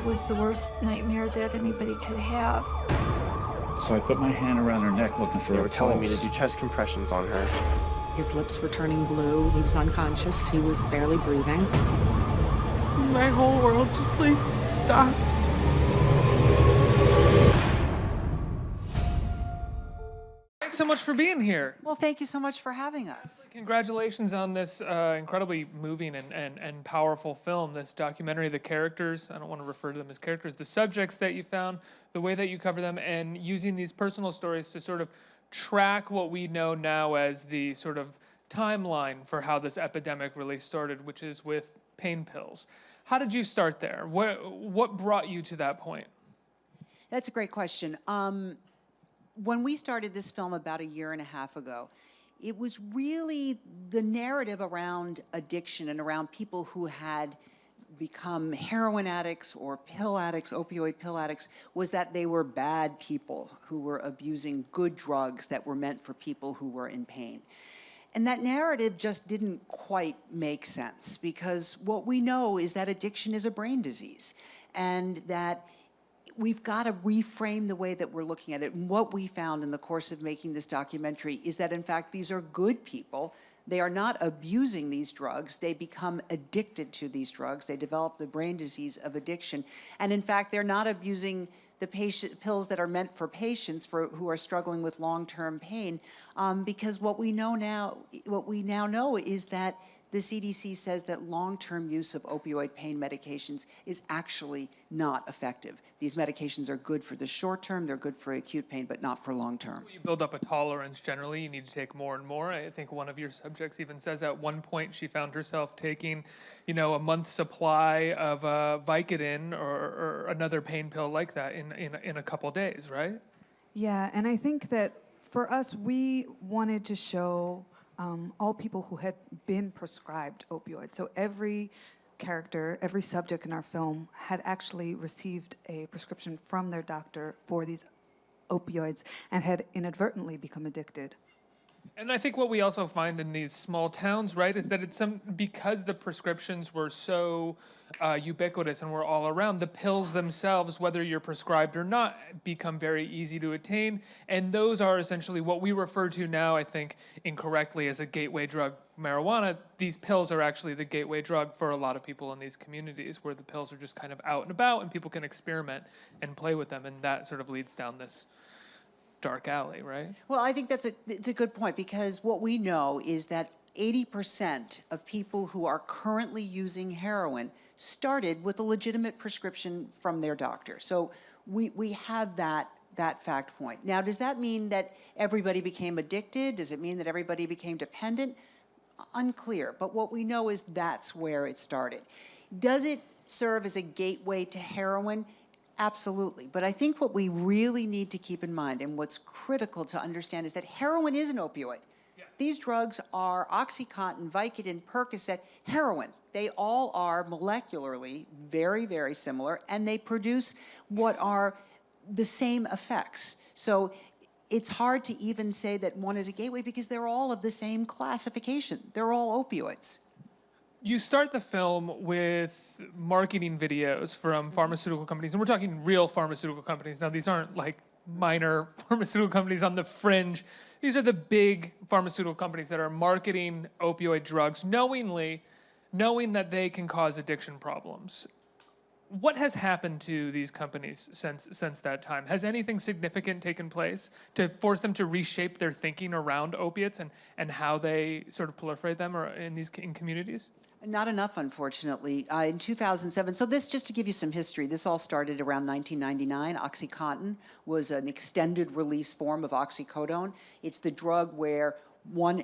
was the worst nightmare that anybody could have. So I put my hand around her neck looking for They a were telling me to pulse. do chest compressions on her. His lips were turning blue. He was unconscious. He was barely breathing. My whole world just like stopped. Thanks so much for being here. Well, thank you so much for having us. Congratulations on this incredibly moving and powerful film, this documentary, the characters, I don't want to refer to them as characters, the subjects that you found, the way that you cover them, and using these personal stories to sort of track what we know now as the sort of timeline for how this epidemic really started, which is with pain pills. How did you start there? What brought you to that point? That's a great question. When we started this film about 1.5 years ago, it was really the narrative around addiction and around people who had become heroin addicts or pill addicts, opioid pill addicts, was that they were bad people who were abusing good drugs that were meant for people who were in pain. And that narrative just didn't quite make sense, because what we know is that addiction is a brain disease, and that we've got to reframe the way that we're looking at it. And what we found in the course of making this documentary is that, in fact, these are good people. They are not abusing these drugs. They become addicted to these drugs. They develop the brain disease of addiction. And in fact, they're not abusing the pills that are meant for patients who are struggling with long-term pain, because what we now know is that the CDC says that long-term use of opioid pain medications is actually not effective. These medications are good for the short term, they're good for acute pain, but not for long term. You build up a tolerance generally, you need to take more and more. I think one of your subjects even says at one point she found herself taking, a month's supply of Vicodin or another pain pill like that in a couple days, right? Yeah, and I think that for us, we wanted to show all people who had been prescribed opioids. So every character, every subject in our film had actually received a prescription from their doctor for these opioids and had inadvertently become addicted. And I think what we also find in these small towns, right, is that because the prescriptions were so ubiquitous and were all around, the pills themselves, whether you're prescribed or not, become very easy to attain. And those are essentially what we refer to now, I think, incorrectly as a gateway drug, marijuana. These pills are actually the gateway drug for a lot of people in these communities, where the pills are just kind of out and about and people can experiment and play with them. And that sort of leads down this dark alley, right? Well, I think it's a good point, because what we know is that 80% of people who are currently using heroin started with a legitimate prescription from their doctor. So we have that fact point. Now, does that mean that everybody became addicted? Does it mean that everybody became dependent? Unclear, but what we know is that's where it started. Does it serve as a gateway to heroin? Absolutely. But I think what we really need to keep in mind, and what's critical to understand, is that heroin is an opioid. Yeah. These drugs are OxyContin, Vicodin, Percocet, heroin. They all are molecularly very, very similar, and they produce what are the same effects. So it's hard to even say that one is a gateway, because they're all of the same classification. They're all opioids. You start the film with marketing videos from pharmaceutical companies, and we're talking real pharmaceutical companies. Now, these aren't like minor pharmaceutical companies on the fringe. These are the big pharmaceutical companies that are marketing opioid drugs knowing that they can cause addiction problems. What has happened to these companies since that time? Has anything significant taken place to force them to reshape their thinking around opiates and how they sort of proliferate them or in communities? Not enough, unfortunately. In 2007, so this, just to give you some history, this all started around 1999. OxyContin was an extended release form of oxycodone. It's the drug where one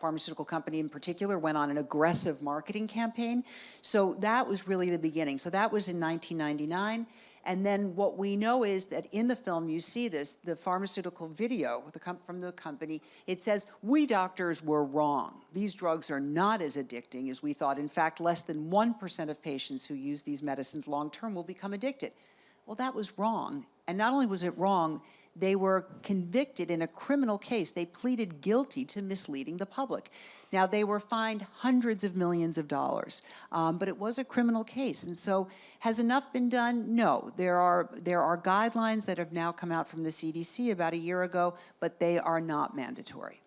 pharmaceutical company in particular went on an aggressive marketing campaign. So that was really the beginning. So that was in 1999. And then what we know is that in the film, you see this, the pharmaceutical video from the company, it says, "We doctors were wrong. These drugs are not as addicting as we thought. In fact, less than 1% of patients who use these medicines long-term will become addicted." Well, that was wrong. And not only was it wrong, They were convicted in a criminal case. They pleaded guilty to misleading the public. Now, they were fined hundreds of millions of dollars, but it was a criminal case. And so has enough been done? No. There are guidelines that have now come out from the CDC about a year ago, but they are not mandatory.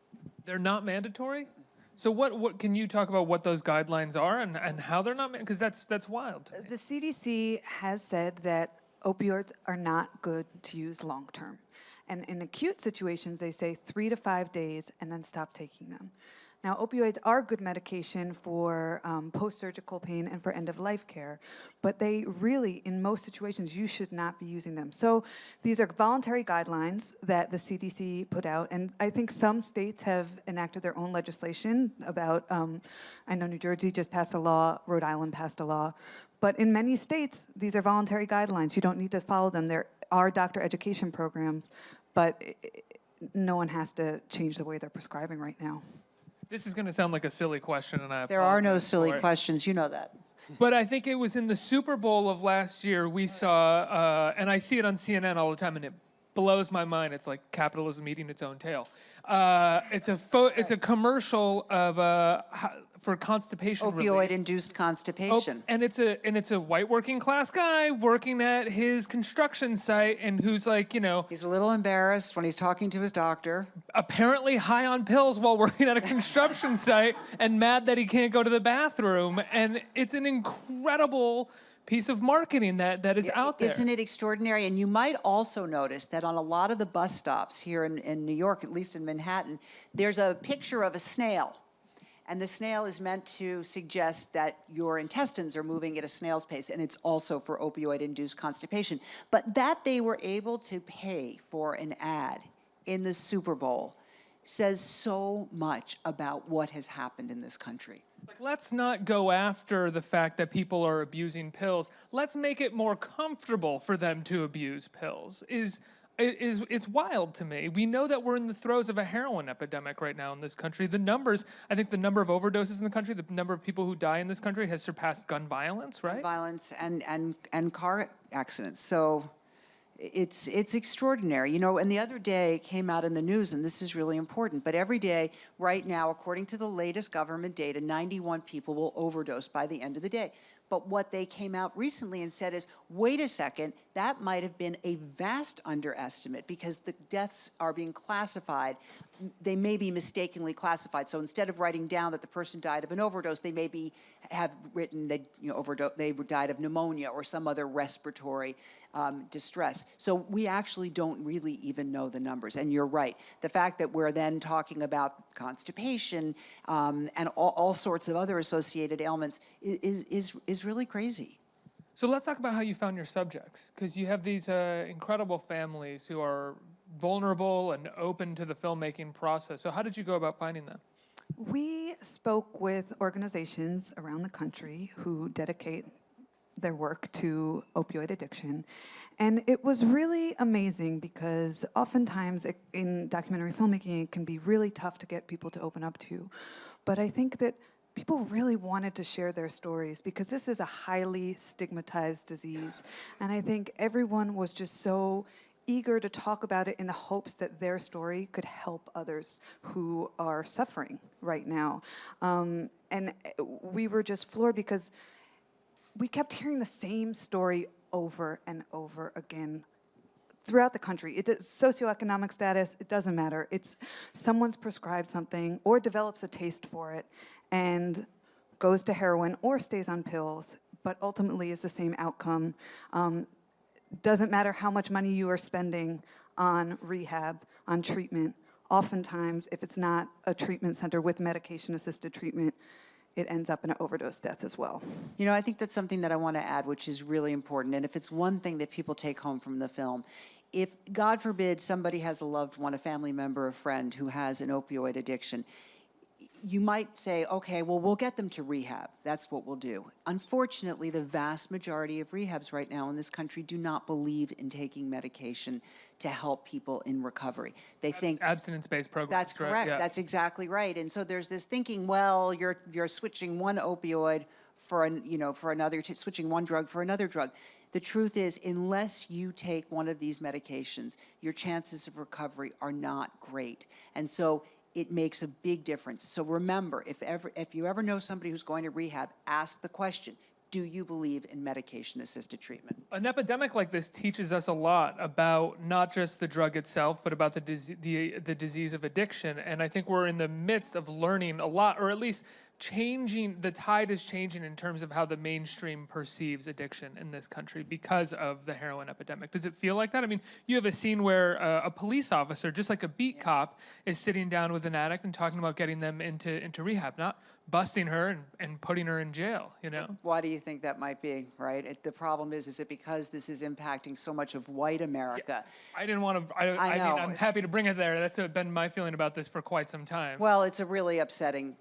They're not mandatory? So what can you talk about what those guidelines are and how they're not, because that's wild to me. The CDC has said that opioids are not good to use long term. And in acute situations, they say 3 to 5 days and then stop taking them. Now, opioids are good medication for post-surgical pain and for end-of-life care, but they really, in most situations, you should not be using them. So these are voluntary guidelines that the CDC put out, and I think some states have enacted their own legislation about, I know New Jersey just passed a law, Rhode Island passed a law, but in many states, these are voluntary guidelines. You don't need to follow them. There are doctor education programs, but no one has to change the way they're prescribing right now. This is going to sound like a silly question, and There are no apologize silly for it. questions, you know that. But I think it was in the Super Bowl of last year we saw, and I see it on CNN all the time, and it blows my mind. It's like capitalism eating its own tail. It's a commercial of for constipation relief. Opioid-induced constipation. And it's a white working class guy working at his construction site, and who's like, He's a little embarrassed when he's talking to his doctor. apparently high on pills while working at a construction site and mad that he can't go to the bathroom. And it's an incredible piece of marketing that is out there. Isn't it extraordinary? And you might also notice that on a lot of the bus stops here in New York, at least in Manhattan, there's a picture of a snail. And the snail is meant to suggest that your intestines are moving at a snail's pace, and it's also for opioid-induced constipation. But that they were able to pay for an ad in the Super Bowl says so much about what has happened in this country. Like, let's not go after the fact that people are abusing pills. Let's make it more comfortable for them to abuse pills. It's wild to me. We know that we're in the throes of a heroin epidemic right now in this country. I think the number of overdoses in the country, the number of people who die in this country has surpassed gun violence, right? Violence and car accidents. So it's extraordinary. And the other day came out in the news, and this is really important, but every day right now, according to the latest government data, 91 people will overdose by the end of the day. But what they came out recently and said is, wait a second, that might have been a vast underestimate because the deaths are being classified. They may be mistakenly classified. So instead of writing down that the person died of an overdose, they maybe have written that they died of pneumonia or some other respiratory distress. So we actually don't really even know the numbers. And you're right. The fact that we're then talking about constipation and all sorts of other associated ailments is really crazy. So let's talk about how you found your subjects, because you have these incredible families who are vulnerable and open to the filmmaking process. So how did you go about finding them? We spoke with organizations around the country who dedicate their work to opioid addiction. And it was really amazing because oftentimes in documentary filmmaking, it can be really tough to get people to open up to. But I think that people really wanted to share their stories because this is a highly stigmatized disease. And I think everyone was just so eager to talk about it in the hopes that their story could help others who are suffering right now. And we were just floored because we kept hearing the same story over and over again throughout the country. Socioeconomic status, it doesn't matter. It's someone's prescribed something or develops a taste for it and goes to heroin or stays on pills, but ultimately is the same outcome. Doesn't matter how much money you are spending on rehab, on treatment. Oftentimes, if it's not a treatment center with medication-assisted treatment, it ends up in an overdose death as well. I think that's something that I want to add, which is really important. And if it's one thing that people take home from the film, if, God forbid, somebody has a loved one, a family member, a friend who has an opioid addiction, you might say, okay, well, we'll get them to rehab. That's what we'll do. Unfortunately, the vast majority of rehabs right now in this country do not believe in taking medication to help people in recovery. They think abstinence-based programs. that's correct. Right? Yeah. That's exactly right. And so there's this thinking, well, you're switching one opioid for another, switching one drug for another drug. The truth is, unless you take one of these medications, your chances of recovery are not great. And so it makes a big difference. So remember, if you ever know somebody who's going to rehab, ask the question, do you believe in medication-assisted treatment? An epidemic like this teaches us a lot about not just the drug itself, but about the disease of addiction. And I think we're in the midst of learning a lot, or at least changing, the tide is changing in terms of how the mainstream perceives addiction in this country because of the heroin epidemic. Does it feel like that? I mean, you have a scene where a police officer, just like a beat cop, is sitting down with an addict and talking about getting them into rehab, not busting her and putting her in jail, you know? Why do you think that might be, right? The problem is it because this is impacting so much of white America? I didn't want to, I know. mean, I'm happy to bring it there. That's been my feeling about this for quite some time. Well, it's a really upsetting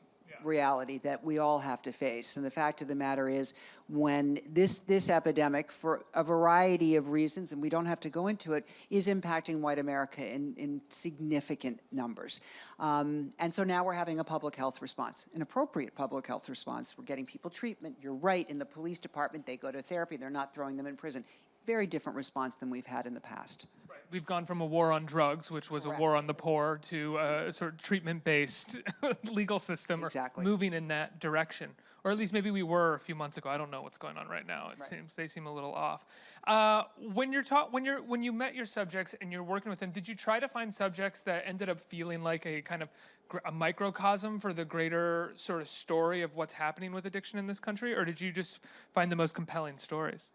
reality that we all have to face. And the fact of the matter is, when this epidemic, for a variety of reasons, and we don't have to go into it, is impacting white America in significant numbers. And so now we're having a public health response, an appropriate public health response. We're getting people treatment. You're right, in the police department, they go to therapy. They're not throwing them in prison. Very different response than we've had in the past. We've gone from a war on drugs, which was Correct. a war on the poor, to a sort of treatment-based legal system, Exactly. or moving in that direction. Or at least maybe we were a few months ago. I don't know what's going on right now. It seems they seem a little off. When you met your subjects and you're working with them, did you try to find subjects that ended up feeling like a kind of a microcosm for the greater sort of story of what's happening with addiction in this country, or did you just find the most compelling stories?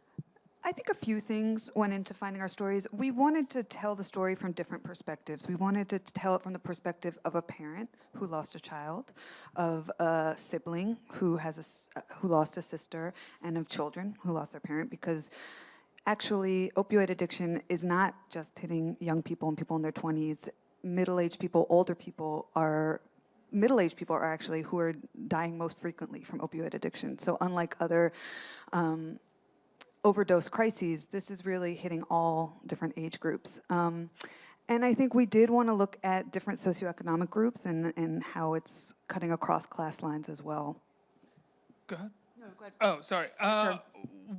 I think a few things went into finding our stories. We wanted to tell the story from different perspectives. We wanted to tell it from the perspective of a parent who lost a child, of a sibling who lost a sister, and of children who lost their parent, because actually opioid addiction is not just hitting young people and people in their 20s. Middle-aged people, older people are middle-aged people are actually who are dying most frequently from opioid addiction. So unlike other overdose crises, this is really hitting all different age groups. And I think we did want to look at different socioeconomic groups and how it's cutting across class lines as well. Go ahead. No, go ahead. Oh, sorry. Sure.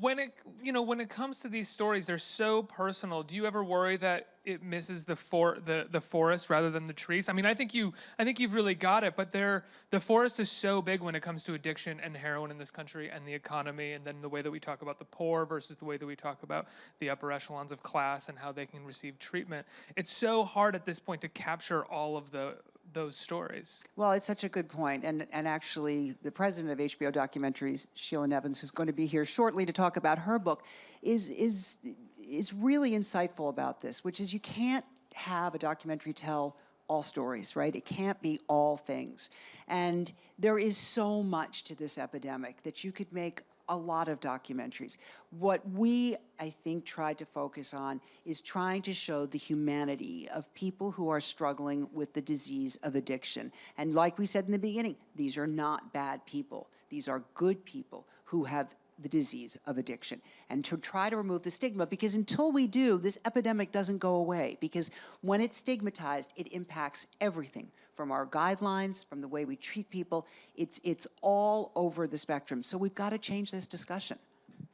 When it comes to these stories, they're so personal. Do you ever worry that it misses the forest rather than the trees? I mean, I think you've really got it, but the forest is so big when it comes to addiction and heroin in this country and the economy, and then the way that we talk about the poor versus the way that we talk about the upper echelons of class and how they can receive treatment. It's so hard at this point to capture all of those stories. Well, it's such a good point. And actually, the president of HBO Documentaries, Sheila Nevins, who's going to be here shortly to talk about her book, is really insightful about this, which is you can't have a documentary tell all stories, right? It can't be all things. And there is so much to this epidemic that you could make a lot of documentaries. What we, I think, tried to focus on is trying to show the humanity of people who are struggling with the disease of addiction. And like we said in the beginning, these are not bad people. These are good people who have the disease of addiction, and to try to remove the stigma, because until we do, this epidemic doesn't go away, because when it's stigmatized, it impacts everything, from our guidelines, from the way we treat people. It's all over the spectrum. So we've got to change this discussion.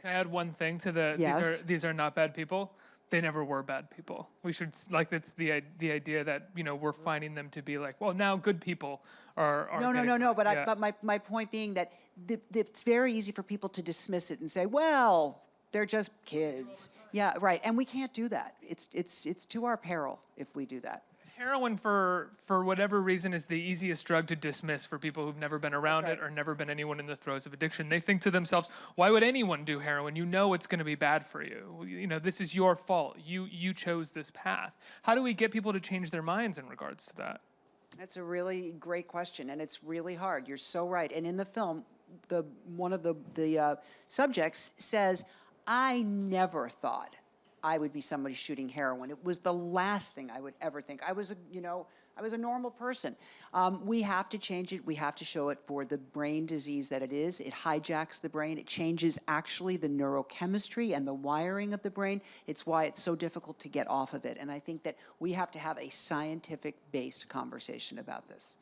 Can I add one thing to the, Yes. these are not bad people? They never were bad people. We should, like, that's the idea that, we're finding them to be like, well, now good people are No. But yeah. but my point being that it's very easy for people to dismiss it and say, well, they're just kids. Yeah, right. And we can't do that. It's to our peril if we do that. Heroin, for whatever reason, is the easiest drug to dismiss for people who've never been around That's it right. or never been anyone in the throes of addiction. They think to themselves, why would anyone do heroin? You know it's going to be bad for you. This is your fault. You chose this path. How do we get people to change their minds in regards to that? That's a really great question, and it's really hard. You're so right. And in the film, one of the subjects says, I never thought I would be somebody shooting heroin. It was the last thing I would ever think. I was a normal person. We have to change it. We have to show it for the brain disease that it is. It hijacks the brain. It changes actually the neurochemistry and the wiring of the brain. It's why it's so difficult to get off of it. And I think that we have to have a scientific-based conversation about this.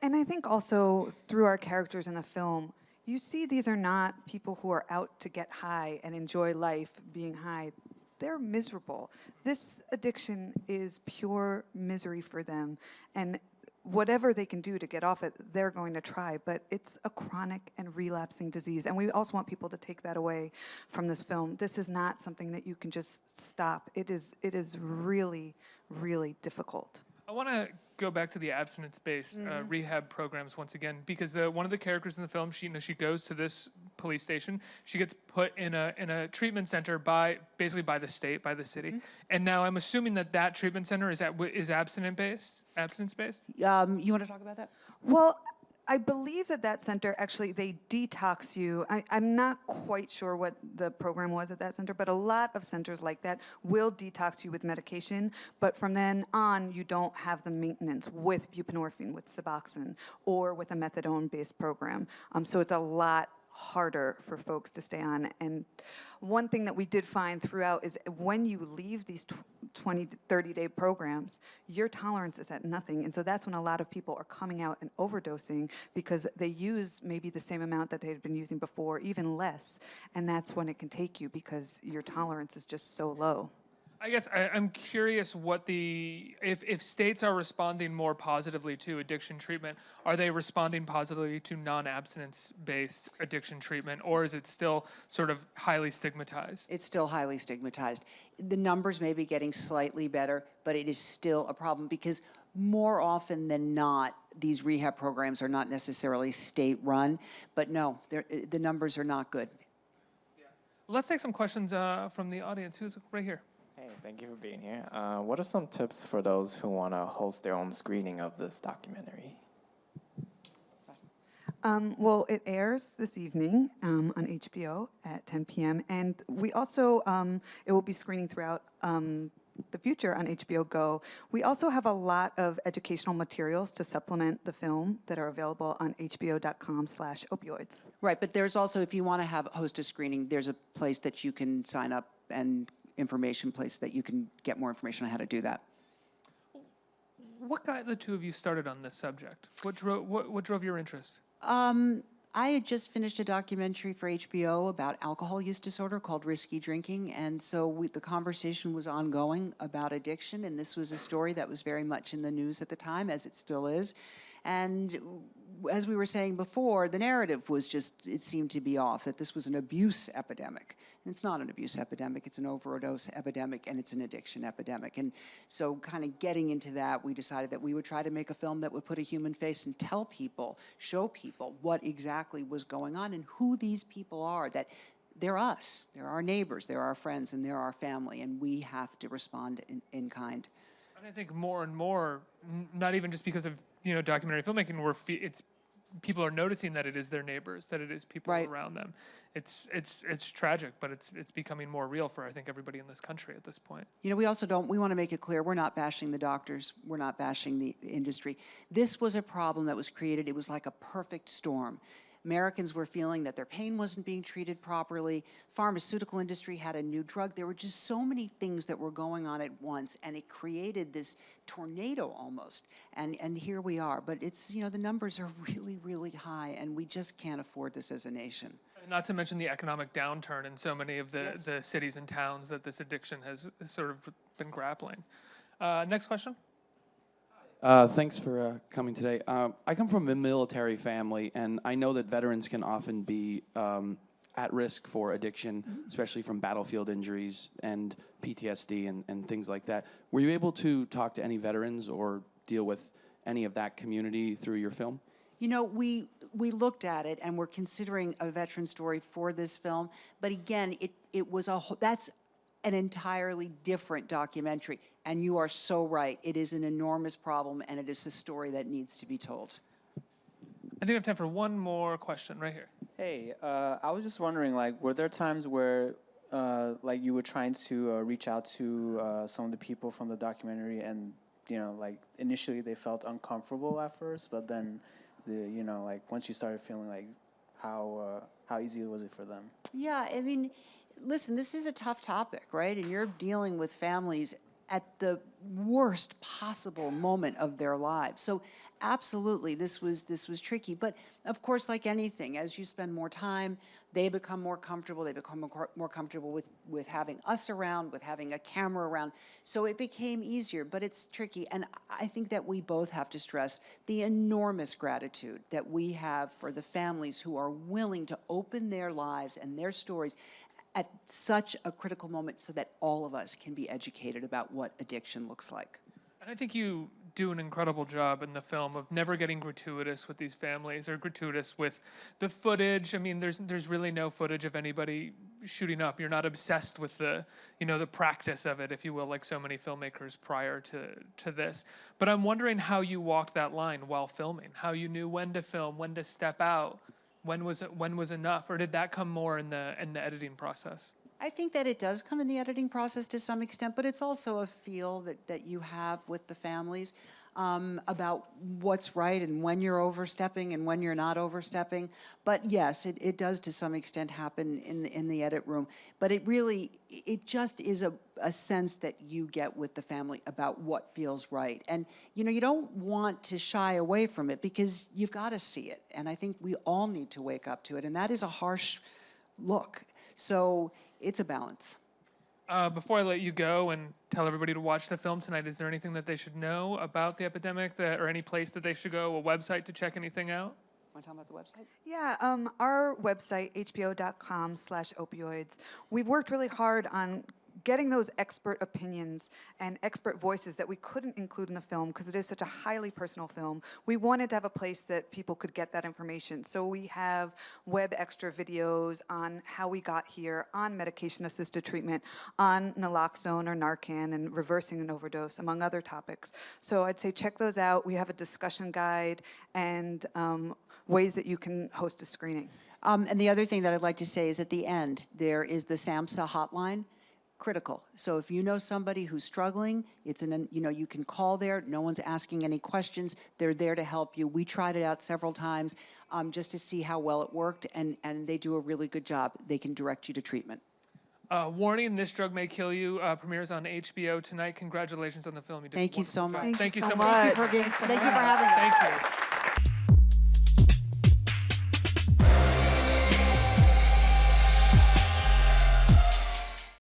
And I think also through our characters in the film, you see these are not people who are out to get high and enjoy life being high. They're miserable. This addiction is pure misery for them. And whatever they can do to get off it, they're going to try. But it's a chronic and relapsing disease. And we also want people to take that away from this film. This is not something that you can just stop. It is really, really difficult. I want to go back to the abstinence-based rehab programs once again, because one of the characters in the film, she goes to this police station. She gets put in a treatment center by the state, by the city, and now I'm assuming that treatment center is abstinence-based. You want to talk about that? Well, I believe that center, actually, they detox you. I'm not quite sure what the program was at that center, but a lot of centers like that will detox you with medication, but from then on, you don't have the maintenance with buprenorphine, with Suboxone, or with a methadone-based program. So it's a lot harder for folks to stay on. And one thing that we did find throughout is when you leave these 20 to 30-day programs, your tolerance is at nothing. And so that's when a lot of people are coming out and overdosing because they use maybe the same amount that they had been using before, even less. And that's when it can take you because your tolerance is just so low. I guess I'm curious what if states are responding more positively to addiction treatment, are they responding positively to non-abstinence-based addiction treatment, or is it still sort of highly stigmatized? It's still highly stigmatized. The numbers may be getting slightly better, but it is still a problem because more often than not, these rehab programs are not necessarily state-run, but no, the numbers are not good. Yeah. Let's take some questions from the audience. Who's right here? Hey, thank you for being here. What are some tips for those who want to host their own screening of this documentary? Well, it airs this evening on HBO at 10 p.m. And we also, it will be screening throughout the future on HBO Go. We also have a lot of educational materials to supplement the film that are available on hbo.com/opioids. Right, but there's also, if you want to host a screening, there's a place that you can sign up and information place that you can get more information on how to do that. What got the two of you started on this subject? What drove your interest? I had just finished a documentary for HBO about alcohol use disorder called Risky Drinking, and so the conversation was ongoing about addiction, and this was a story that was very much in the news at the time, as it still is. And as we were saying before, the narrative was just, it seemed to be off, that this was an abuse epidemic. And it's not an abuse epidemic, it's an overdose epidemic, and it's an addiction epidemic. And so kind of getting into that, we decided that we would try to make a film that would put a human face and tell people, show people what exactly was going on and who these people are, that they're us, they're our neighbors, they're our friends, and they're our family, and we have to respond in kind. And I think more and more, not even just because of documentary filmmaking, people are noticing that it is their neighbors, that it is people around them. It's tragic, but it's becoming more real for, I think, everybody in this country at this point. We also we want to make it clear, we're not bashing the doctors, we're not bashing the industry. This was a problem that was created, it was like a perfect storm. Americans were feeling that their pain wasn't being treated properly. Pharmaceutical industry had a new drug. There were just so many things that were going on at once, and it created this tornado almost. And here we are. But it's, the numbers are really, really high, and we just can't afford this as a nation. Not to mention the economic downturn in so many of the cities and towns that this addiction has sort of been grappling. Next question. Thanks for coming today. I come from a military family, and I know that veterans can often be at risk for addiction, especially from battlefield injuries and PTSD and things like that. Were you able to talk to any veterans or deal with any of that community through your film? We looked at it, and we're considering a veteran story for this film, but again, it was that's an entirely different documentary. And you are so right. It is an enormous problem, and it is a story that needs to be told. I think we have time for one more question right here. Hey, I was just wondering, were there times where, you were trying to reach out to some of the people from the documentary, and initially they felt uncomfortable at first, but then, once you started feeling how easy was it for them? Yeah, I mean, listen, this is a tough topic, right? And you're dealing with families at the worst possible moment of their lives. So absolutely, this was tricky. But of course, like anything, as you spend more time, they become more comfortable. They become more comfortable with having us around, with having a camera around. So it became easier, but it's tricky. And I think that we both have to stress the enormous gratitude that we have for the families who are willing to open their lives and their stories at such a critical moment so that all of us can be educated about what addiction looks like. And I think you do an incredible job in the film of never getting gratuitous with these families or gratuitous with the footage. I mean, there's really no footage of anybody shooting up. You're not obsessed with the practice of it, if you will, like so many filmmakers prior to this. But I'm wondering how you walked that line while filming, how you knew when to film, when to step out, when was enough, or did that come more in the editing process? I think that it does come in the editing process to some extent, but it's also a feel that you have with the families about what's right and when you're overstepping and when you're not overstepping. But yes, it does to some extent happen in the edit room. But it just is a sense that you get with the family about what feels right. And you don't want to shy away from it because you've got to see it. And I think we all need to wake up to it. And that is a harsh look. So it's a balance. Before I let you go and tell everybody to watch the film tonight, is there anything that they should know about the epidemic or any place that they should go, a website to check anything out? Want to talk about the website? Yeah, our website, hbo.com/opioids. We've worked really hard on getting those expert opinions and expert voices that we couldn't include in the film because it is such a highly personal film. We wanted to have a place that people could get that information. So we have web extra videos on how we got here, on medication-assisted treatment, on naloxone or Narcan and reversing an overdose, among other topics. So I'd say check those out. We have a discussion guide and ways that you can host a screening. And the other thing that I'd like to say is at the end, there is the SAMHSA hotline. Critical. So if you know somebody who's struggling, you can call there. No one's asking any questions. They're there to help you. We tried it out several times just to see how well it worked, and they do a really good job. They can direct you to treatment. Warning, This Drug May Kill You premieres on HBO tonight. Congratulations on the film. You did Thank a you so wonderful much. job. Thank you so much. much. Thank you for having us. Thank you.